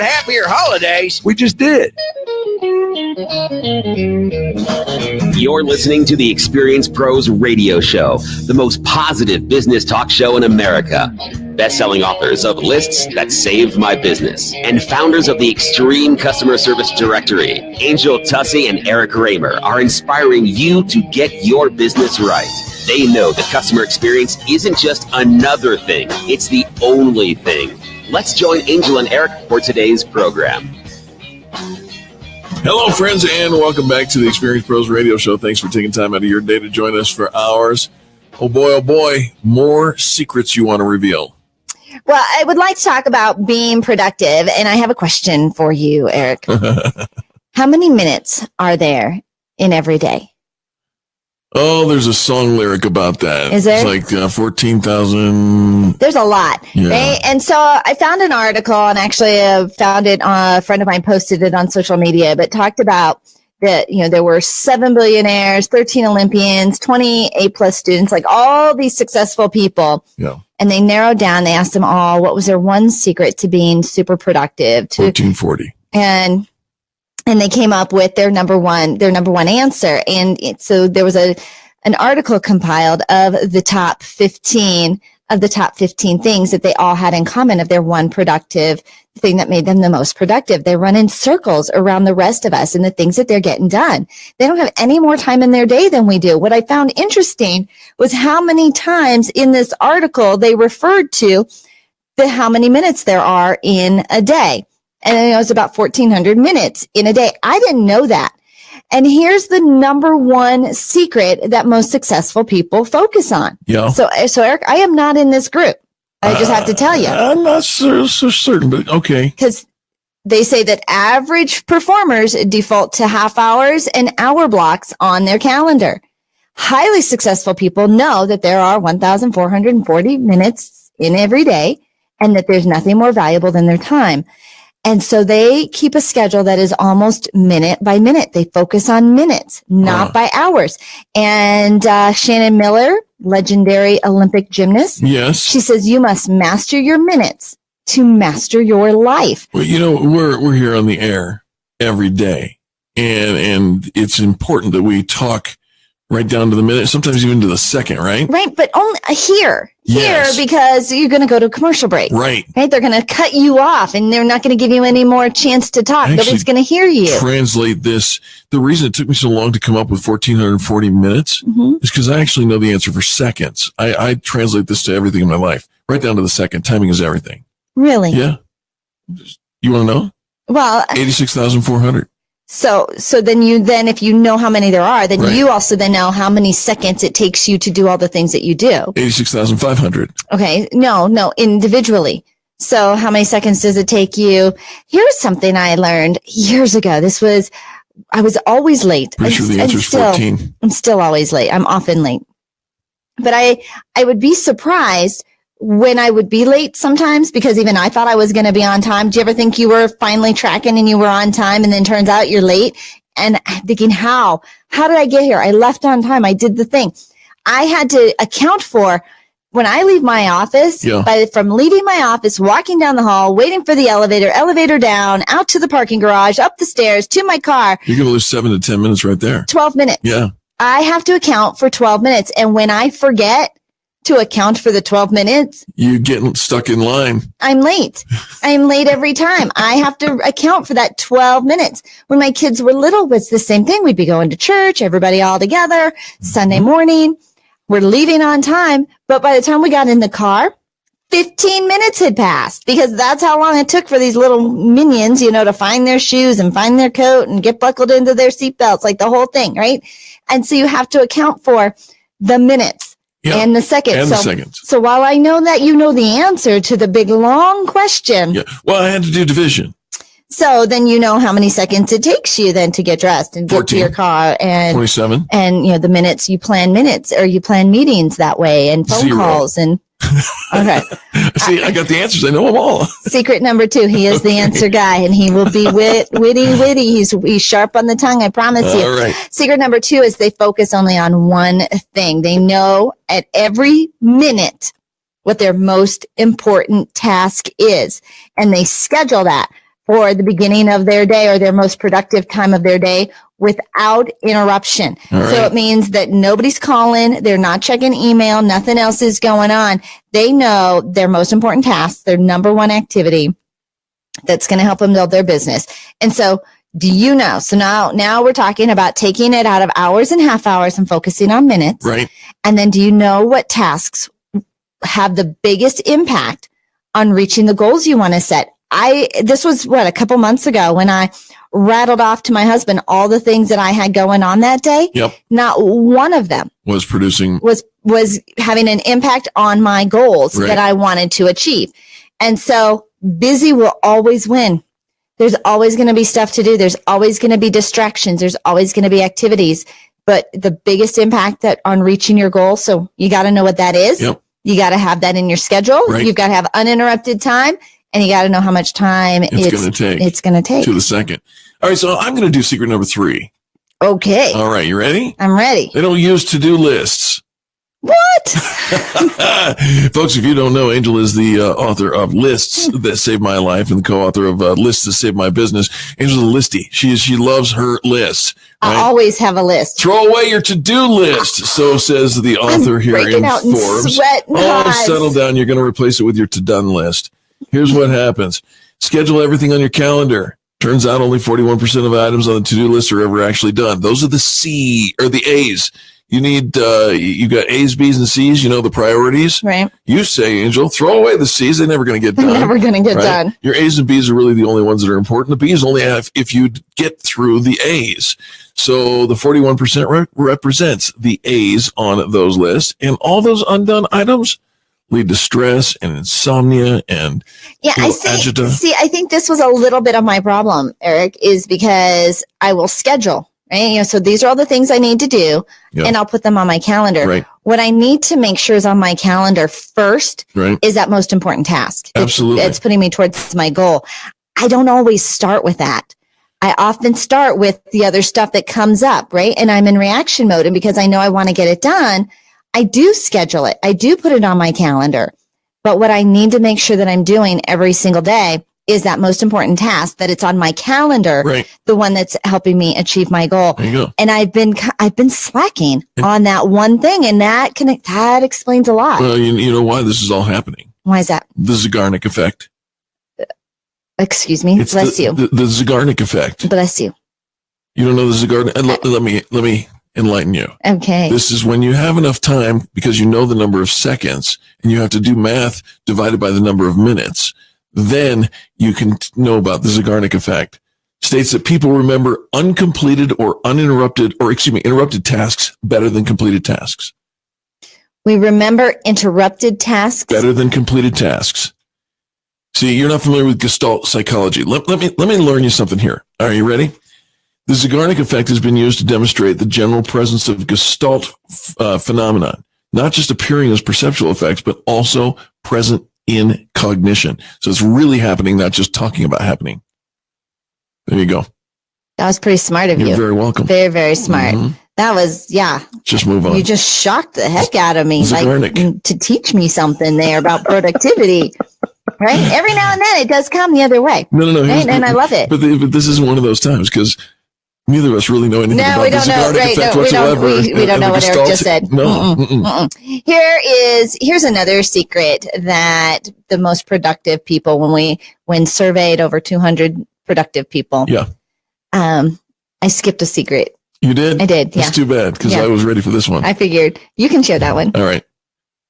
about happier holidays? We just did. You're listening to the Experience Pros Radio Show, the most positive business talk show in America. Best-selling authors of Lists That Saved My Business and founders of the Extreme Customer Service Directory, Angel Tussey and Eric Raymer, are inspiring you to get your business right. They know that customer experience isn't just another thing, it's the only thing. Let's join Angel and Eric for today's program. Hello, friends, and welcome back to the Experience Pros Radio Show. Thanks for taking time out of your day to join us for ours. Oh boy, more secrets you want to reveal. Well, I would like to talk about being productive, and I have a question for you, Eric. How many minutes are there in every day? Oh, there's a song lyric about that. Is there? It's like 14,000. There's a lot. Yeah. Right? And so I found an article, and actually found it, a friend of mine posted it on social media, but talked about that, there were 7 billionaires, 13 Olympians, 20 A+ students, like all these successful people. Yeah. And they narrowed down, they asked them all, what was their one secret to being super productive? 1440. And they came up with their number one answer. And so there was an article compiled of the top 15 things that they all had in common of their one productive thing that made them the most productive. They run in circles around the rest of us and the things that they're getting done. They don't have any more time in their day than we do. What I found interesting was how many times in this article they referred to how many minutes there are in a day. And it was about 1,400 minutes in a day. I didn't know that. And here's the number one secret that most successful people focus on. Yeah. So Eric, I am not in this group. I just have to tell you. I'm not so certain, but okay. Because they say that average performers default to half hours and hour blocks on their calendar. Highly successful people know that there are 1,440 minutes in every day and that there's nothing more valuable than their time. And so they keep a schedule that is almost minute by minute. They focus on minutes, not by hours. And Shannon Miller, legendary Olympic gymnast, yes, she says you must master your minutes to master your life. Well, we're here on the air every day, and it's important that we talk right down to the minute, sometimes even to the second, right? Right, but only here, Yes. because you're going to go to a commercial break. Right. They're going to cut you off, and they're not going to give you any more chance to talk. Nobody's going to hear you. Translate this. The reason it took me so long to come up with 1,440 minutes is because I actually know the answer for seconds. I translate this to everything in my life, right down to the second. Timing is everything. Really? Yeah. You want to know? Well, 86,400. So then if you know how many there are, then you also then know how many seconds it takes you to do all the things that you do. 86,500. Okay. No, individually. So how many seconds does it take you? Here's something I learned years ago. I was always late. Pretty sure the answer is 14. I'm still always late. I'm often late. But I would be surprised when I would be late sometimes, because even I thought I was going to be on time. Do you ever think you were finally tracking and you were on time, and then turns out you're late? And I'm thinking, how did I get here? I left on time. I did the thing. I had to account for when I leave my office, from leaving my office, walking down the hall, waiting for the elevator down, out to the parking garage, up the stairs, to my car. You're going to lose 7 to 10 minutes right there. 12 minutes. Yeah. I have to account for 12 minutes. And when I forget to account for the 12 minutes, you get stuck in line. I'm late. I'm late every time. I have to account for that 12 minutes. When my kids were little, it was the same thing. We'd be going to church, everybody all together, Sunday morning. We're leaving on time. But by the time we got in the car, 15 minutes had passed, because that's how long it took for these little minions, to find their shoes and find their coat and get buckled into their seatbelts, like the whole thing, right? And so you have to account for the minutes. Yeah, and the seconds. And the seconds. So while I know that you know the answer to the big, long question. Yeah. Well, I had to do division. So then you know how many seconds it takes you then to get dressed and 14, get to your car. And 27. And, the minutes, you plan minutes, or you plan meetings that way, and phone 0. calls. And okay. See, I got the answers. I know them all. Secret number 2. He is the answer guy, and he will be witty. He's sharp on the tongue. I promise you. All right. Secret number 2 is they focus only on one thing. They know at every minute what their most important task is, and they schedule that for the beginning of their day or their most productive time of their day without interruption. All So right. it means that nobody's calling, they're not checking email, nothing else is going on. They know their most important task, their number one activity that's going to help them build their business. And so do you know? So now we're talking about taking it out of hours and half hours and focusing on minutes. Right. And then do you know what tasks have the biggest impact on reaching the goals you want to set? This was a couple months ago when I rattled off to my husband all the things that I had going on that day. Yep. Not one of them Was producing. was having an impact on my goals Right. that I wanted to achieve. And so busy will always win. There's always going to be stuff to do. There's always going to be distractions. There's always going to be activities, but the biggest impact that on reaching your goal. So you got to know what that is. Yep. You got to have that in your schedule. Right. You've got to have uninterrupted time, and you got to know how much time It's going to take. It's going to take. To the second. All right. So I'm going to do secret number 3. Okay. All right. You ready? I'm ready. They don't use to-do lists. What? Folks, if you don't know, Angel is the author of Lists That Saved My Life and the co-author of Lists That Saved My Business. Angel's a listy. She loves her lists. Right? I always have a list. Throw away your to-do list, so says the author here breaking in out in Forbes. sweat and hives. Settle down. You're going to replace it with your to-done list. Here's what happens. Schedule everything on your calendar. Turns out only 41% of items on the to-do list are ever actually done. Those are the A's. You need, you got A's, B's, and C's, you know, the priorities. Right. You say, Angel, throw away the C's. They're never going to get done. Never going to get right? done. Your A's and B's are really the only ones that are important. The B's only have if you get through the A's. So the 41% represents the A's on those lists. And all those undone items lead to stress and insomnia and Yeah, I agita. see. I think this was a little bit of my problem, Eric, is because I will schedule, right? So these are all the things I need to do, Yeah. and I'll put them on my calendar. Right. What I need to make sure is on my calendar first Right. is that most important task. Absolutely. It's putting me towards my goal. I don't always start with that. I often start with the other stuff that comes up, right? And I'm in reaction mode. And because I know I want to get it done, I do schedule it. I do put it on my calendar. But what I need to make sure that I'm doing every single day is that most important task, that it's on my calendar, Right. the one that's helping me achieve my goal. There you go. And I've been slacking on that one thing, and that explains a lot. Well, you know why this is all happening? Why is that? The Zeigarnik effect. Excuse me. It's Bless you. The Zeigarnik effect. Bless you. You don't know the Zeigarnik? Let me enlighten you. Okay. This is when you have enough time because you know the number of seconds and you have to do math divided by the number of minutes. Then you can know about the Zeigarnik effect. States that people remember interrupted tasks better than completed tasks. We remember interrupted tasks. Better than completed tasks. See, you're not familiar with Gestalt psychology. Let me learn you something here. Are you ready? The Zeigarnik effect has been used to demonstrate the general presence of Gestalt phenomenon, not just appearing as perceptual effects, but also present in cognition. So it's really happening, not just talking about happening. There you go. That was pretty smart of You're you. very welcome. Very, very smart. Mhm. That was, yeah. Just move on. You just shocked the heck out of me, Zeigarnik. to teach me something there about productivity. Right? Every now and then it does come the other way. No. Right? And I love it. But this is one of those times because neither of us really know anything No, about we the don't know. Zeigarnik Right? effect No, whatsoever. we don't And know the what Eric Gestalt- just said. No. Mm-mm. Here's another secret that the most productive people, when surveyed over 200 productive people. Yeah. I skipped a secret. You did? I did. Yeah. That's too bad because Yeah. I was ready for this one. I figured you can share that one. All right.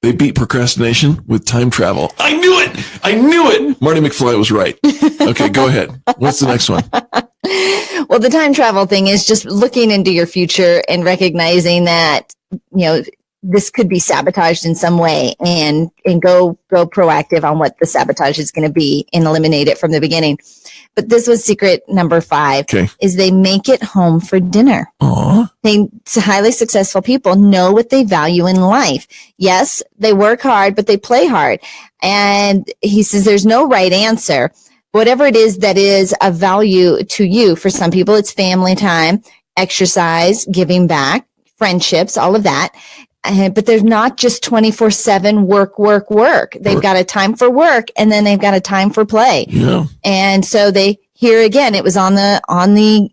They beat procrastination with time travel. I knew it. Marty McFly was right. Okay, go ahead. What's the next one? Well, the time travel thing is just looking into your future and recognizing that, this could be sabotaged in some way, and go proactive on what the sabotage is going to be and eliminate it from the beginning. But this was secret number 5, Okay. is they make it home for dinner. Aw. Highly successful people know what they value in life. Yes, they work hard, but they play hard. And he says there's no right answer. Whatever it is that is of value to you, for some people, it's family time, exercise, giving back, friendships, all of that. But there's not just 24/7 work. They've got a time for work, and then they've got a time for play. Yeah. And so Here again, it was on the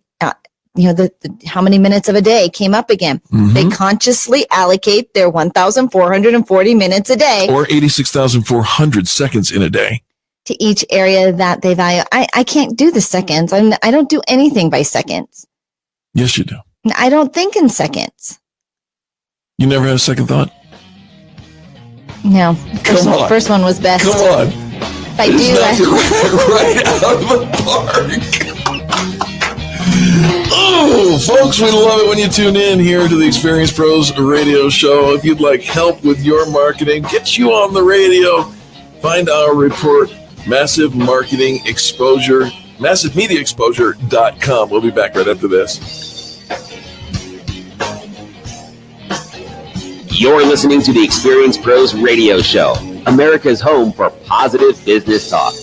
how many minutes of a day came up again. Mm-hmm. They consciously allocate their 1,440 minutes a day or 86,400 seconds in a day to each area that they value. I can't do the seconds. I don't do anything by seconds. Yes, you do. I don't think in seconds. You never had a second thought? No. First one was best. Come on. If I do, right out of the park. Oh, folks, we love it when you tune in here to the Experience Pros radio show. If you'd like help with your marketing, get you on the radio, find our report, Massive Media Exposure.com. We'll be back right after this. You're listening to the Experience Pros radio show, America's home for positive business talk.